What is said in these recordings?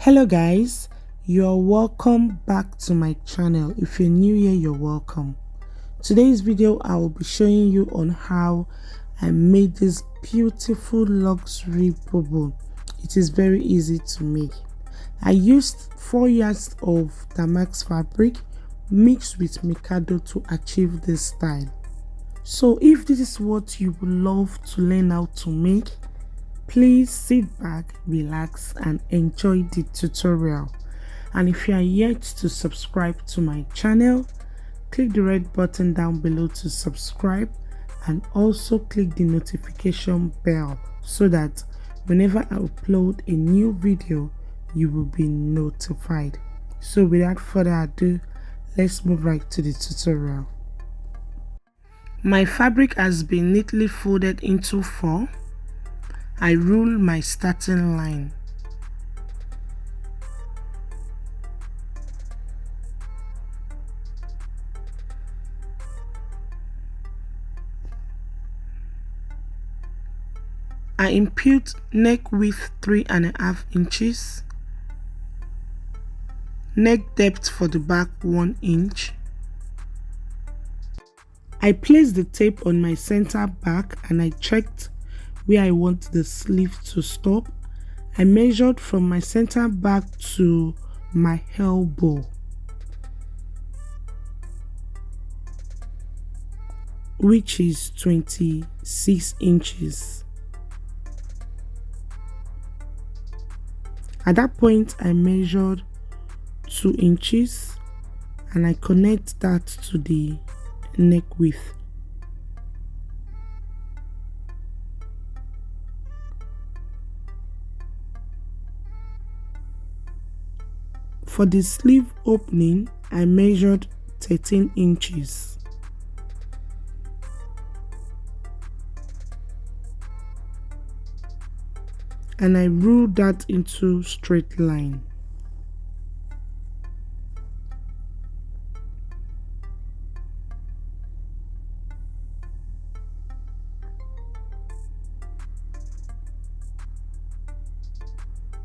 Hello guys, you're welcome back to my channel. If you're new here, you're welcome. Today's video I will be showing you on how I made this beautiful luxury bubu. It is very easy to make. I used 4 yards of damask fabric mixed with mikado to achieve this style. So if this is what you would love to learn how to make, please sit back, relax and enjoy the tutorial. And if you are yet to subscribe to my channel, click the red button down below to subscribe and also click the notification bell so that whenever I upload a new video, you will be notified. So without further ado, let's move right to the tutorial. My fabric has been neatly folded into 4. I rule my starting line. I impute neck width 3.5 inches, neck depth for the back 1 inch. I placed the tape on my center back and I checked where I want the sleeve to stop. I measured from my center back to my elbow, which is 26 inches. At that point, I measured 2 inches and I connect that to the neck width. For the sleeve opening, I measured 13 inches. And I ruled that into straight line.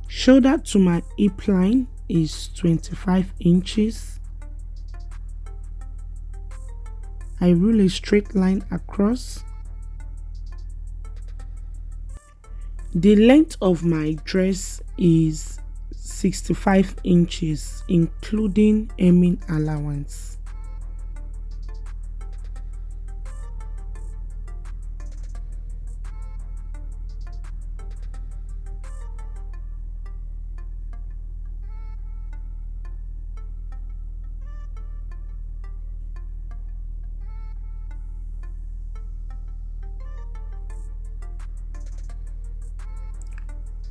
Shoulder to my hip line is 25 inches. I rule a straight line across. The length of my dress is 65 inches, including hemming allowance.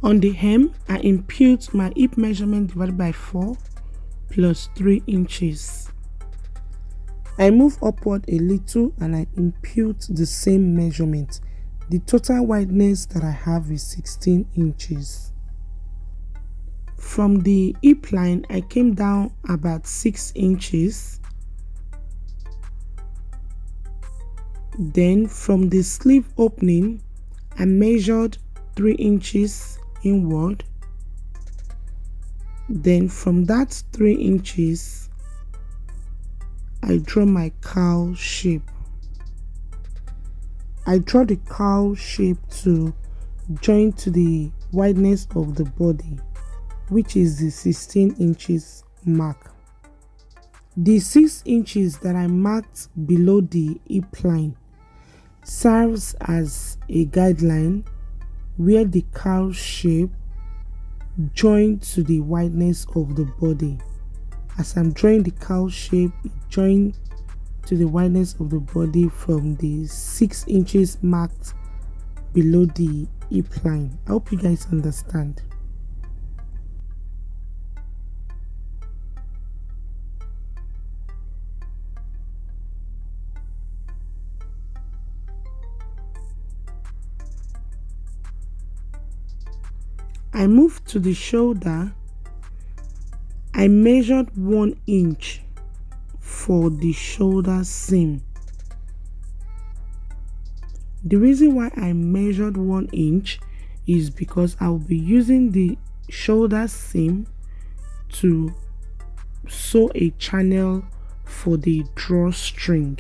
On the hem, I impute my hip measurement divided by 4 plus 3 inches. I move upward a little and I impute the same measurement. The total wideness that I have is 16 inches. From the hip line, I came down about 6 inches. Then from the sleeve opening, I measured 3 inches inward. Then from that 3 inches, I draw my cowl shape. I draw the cowl shape to join to the wideness of the body, which is the 16 inches mark. The 6 inches that I marked below the hip line serves as a guideline where the cowl shape joined to the wideness of the body. As I'm drawing the cowl shape, it joined to the wideness of the body from the 6 inches marked below the hip line. I hope you guys understand. I moved to the shoulder. I measured 1 inch for the shoulder seam. The reason why I measured 1 inch is because I'll be using the shoulder seam to sew a channel for the drawstring.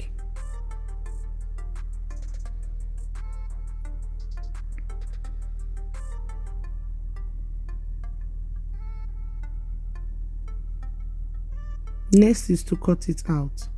Next is to cut it out.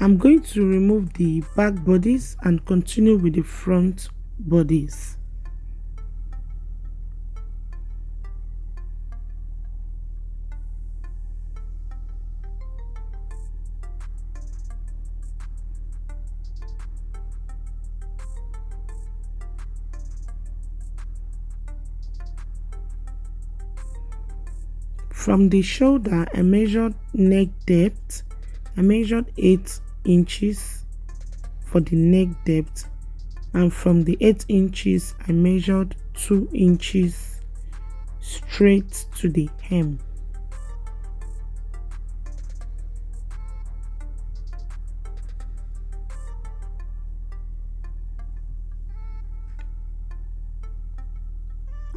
I'm going to remove the back bodies and continue with the front bodies. From the shoulder, I measured neck depth. I measured 8 inches for the neck depth, and from the 8 inches I measured 2 inches straight to the hem.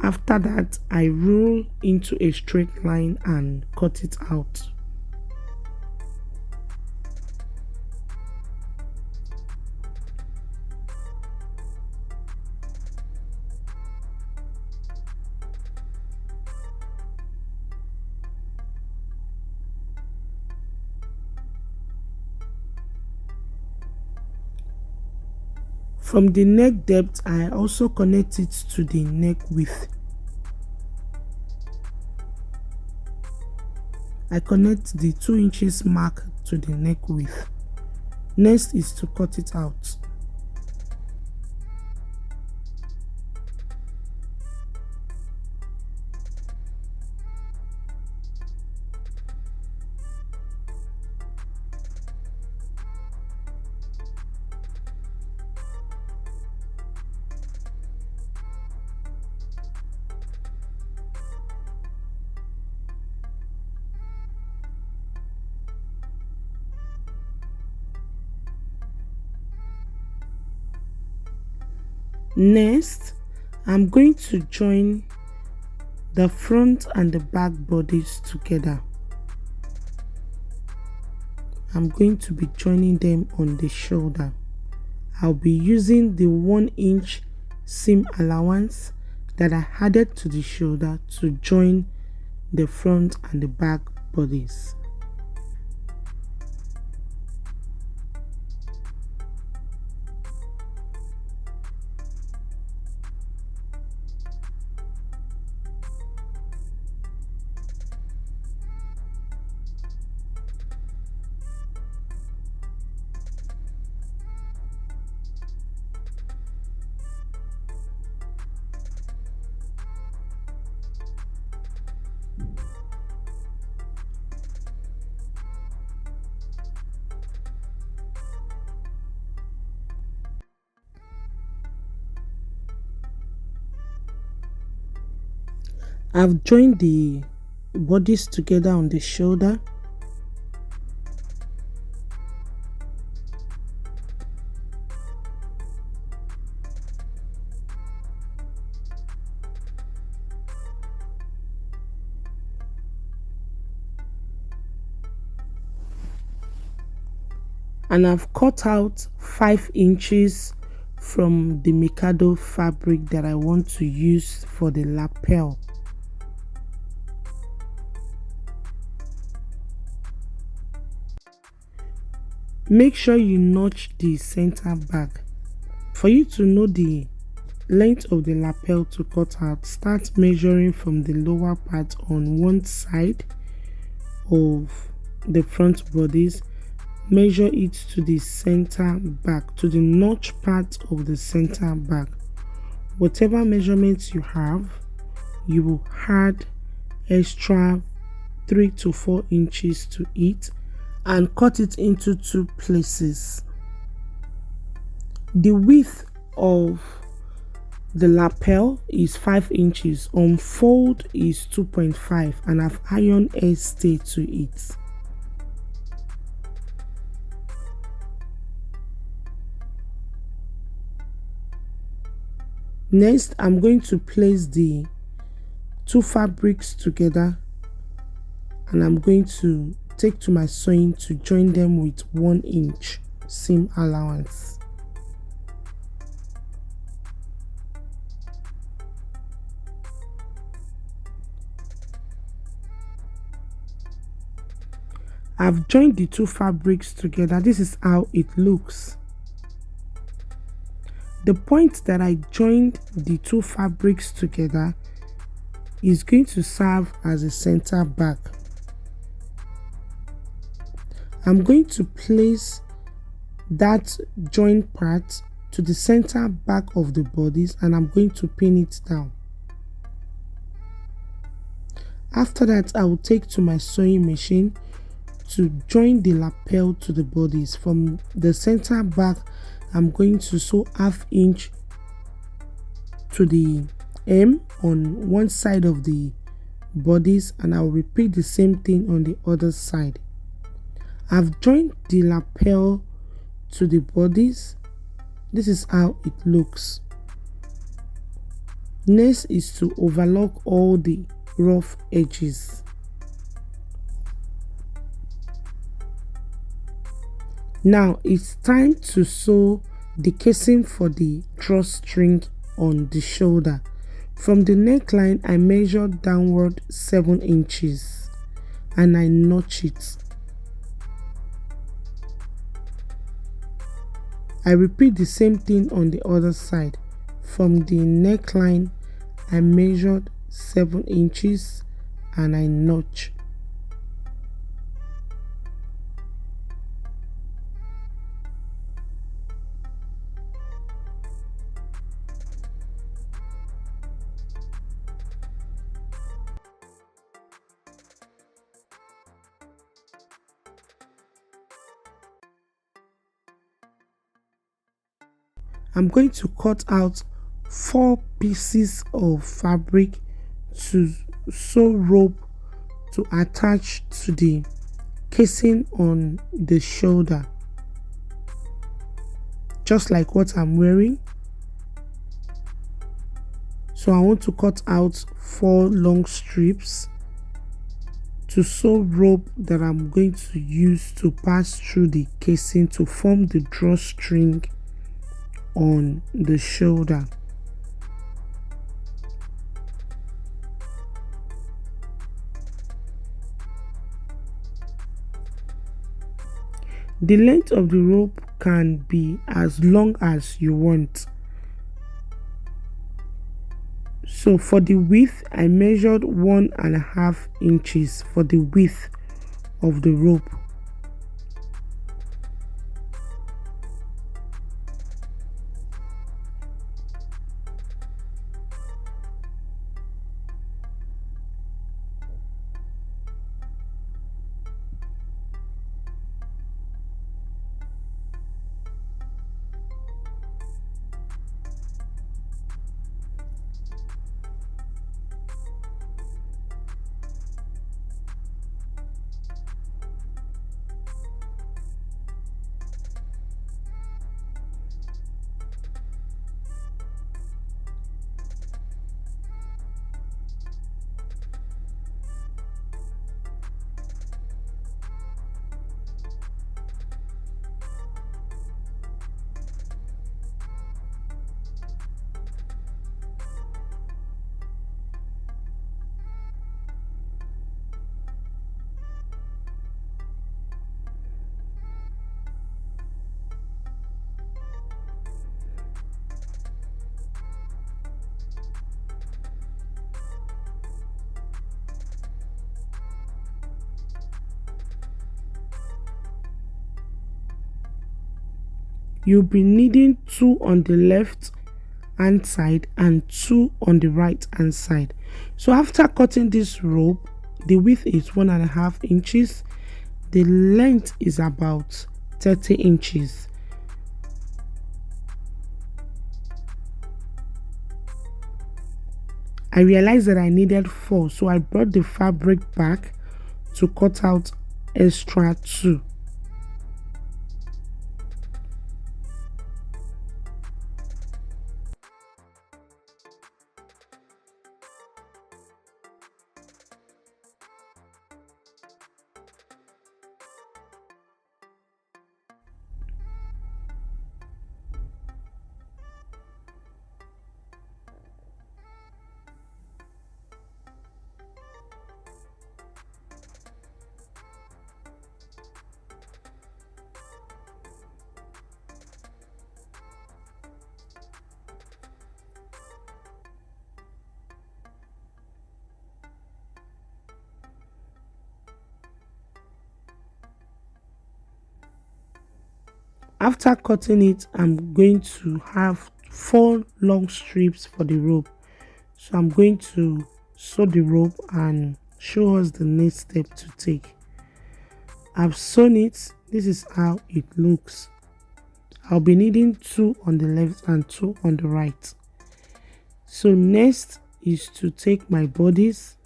After that, I roll into a straight line and cut it out. From the neck depth, I also connect it to the neck width. I connect the 2 inches mark to the neck width. Next is to cut it out. Next, I'm going to join the front and the back bodies together. I'm going to be joining them on the shoulder. I'll be using the 1 inch seam allowance that I added to the shoulder to join the front and the back bodies. I've joined the bodies together on the shoulder. and I've cut out 5 inches from the Mikado fabric that I want to use for the lapel. Make sure you notch the center back. For you to know the length of the lapel to cut out, start measuring from the lower part on one side of the front bodies. Measure it to the center back, to the notch part of the center back. Whatever measurements you have, you will add extra 3 to 4 inches to it and cut it into 2 places. The width of the lapel is 5 inches, unfold is 2.5, and I've ironed a stay to it. Next, I'm going to place the 2 fabrics together, and I'm going to take to my sewing to join them with 1 inch seam allowance. I've joined the 2 fabrics together. This is how it looks. The point that I joined the 2 fabrics together is going to serve as a center back. I'm going to place that joint part to the center back of the bodies, and I'm going to pin it down. After that, I will take to my sewing machine to join the lapel to the bodies. From the center back, I'm going to sew 1/2 inch to the hem on one side of the bodies, and I'll repeat the same thing on the other side. I've joined the lapel to the bodies. This is how it looks. Next is to overlock all the rough edges. Now it's time to sew the casing for the drawstring on the shoulder. From the neckline, I measured downward 7 inches and I notch it. I repeat the same thing on the other side. From the neckline, I measured 7 inches and I notch. I'm going to cut out 4 pieces of fabric to sew rope to attach to the casing on the shoulder, just like what I'm wearing. So I want to cut out 4 long strips to sew rope that I'm going to use to pass through the casing to form the drawstring on the shoulder. The length of the rope can be as long as you want. So for the width, I measured 1.5 inches for the width of the rope. You'll be needing 2 on the left hand side and 2 on the right hand side. So after cutting this rope, the width is 1.5 inches, the length is about 30 inches. I realized that I needed 4, so I brought the fabric back to cut out extra 2. After cutting it, I'm going to have 4 long strips for the rope. So I'm going to sew the rope and show us the next step to take. I've sewn it. This is how it looks. I'll be needing 2 on the left and 2 on the right. So next is to take my bodies.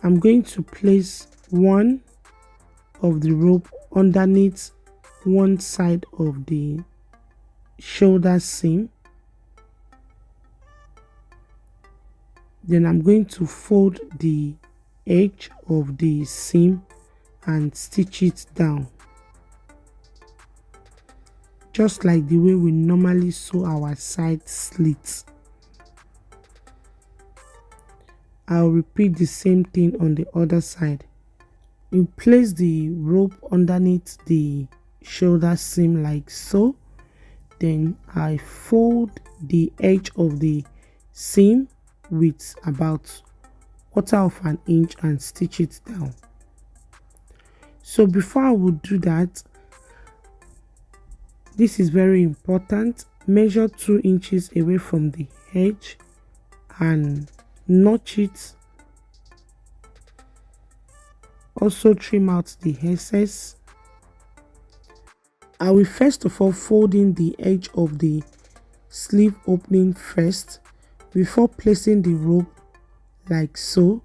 I'm going to place one of the rope underneath one side of the shoulder seam. Then I'm going to fold the edge of the seam and stitch it down, just like the way we normally sew our side slits. I'll repeat the same thing on the other side. You place the rope underneath the shoulder seam like so. Then I fold the edge of the seam with about 1/4 inch and stitch it down. So before I would do that, this is very important. Measure 2 inches away from the edge and notch it. Also trim out the excess. I will first of all fold in the edge of the sleeve opening first before placing the rope like so.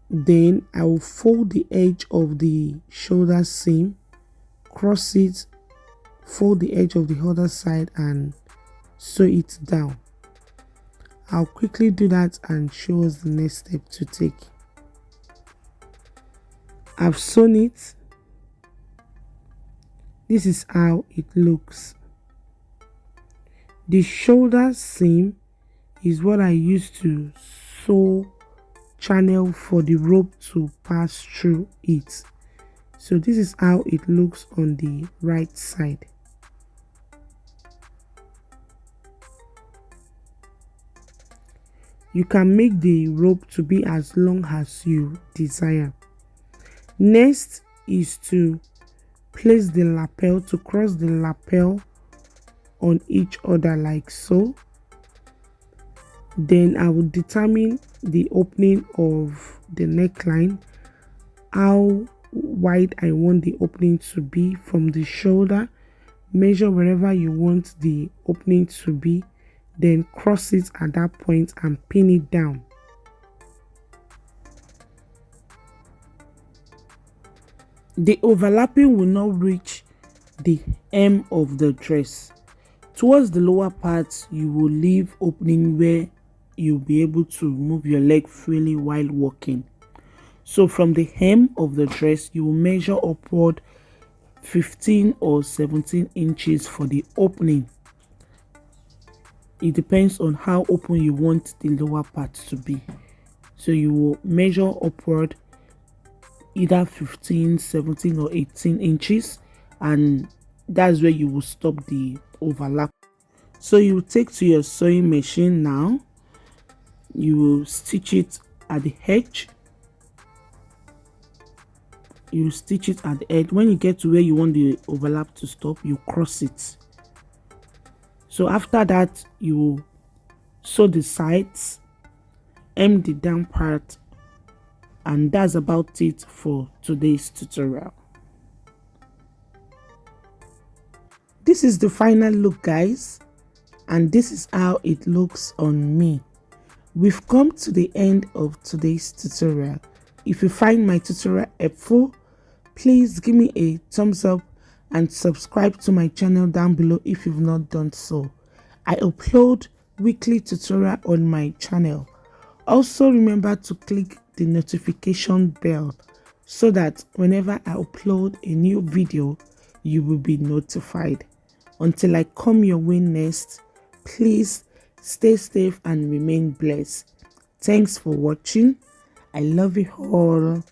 Then I will fold the edge of the shoulder seam, cross it, fold the edge of the other side and sew it down. I'll quickly do that and show us the next step to take. I've sewn it. This is how it looks. The shoulder seam is what I use to sew channel for the rope to pass through it. So this is how it looks on the right side. You can make the rope to be as long as you desire. Next is to place the lapel, to cross the lapel on each other like so. Then I will determine the opening of the neckline, how wide I want the opening to be from the shoulder. Measure wherever you want the opening to be, then cross it at that point and pin it down. The overlapping will not reach the hem of the dress. Towards the lower part, you will leave opening where you'll be able to move your leg freely while walking. So from the hem of the dress, you will measure upward 15 or 17 inches for the opening. It depends on how open you want the lower part to be. So you will measure upward either 15, 17 or 18 inches, and that's where you will stop the overlap. So you will take to your sewing machine now. You will stitch it at the edge. You stitch it at the edge. When you get to where you want the overlap to stop, you cross it. So after that, you sew the sides, hem the down part, and that's about it for today's tutorial. This is the final look, guys, and this is how it looks on me. We've come to the end of today's tutorial. If you find my tutorial helpful, please give me a thumbs up and subscribe to my channel down below if you've not done so. I upload weekly tutorial on my channel. Also remember to click the notification bell so that whenever I upload a new video, you will be notified. Until I come your way next, please stay safe and remain blessed. Thanks for watching. I love you all.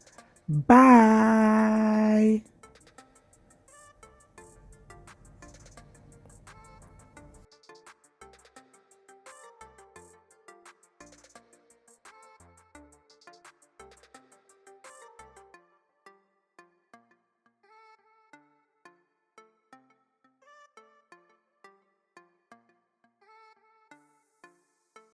Bye.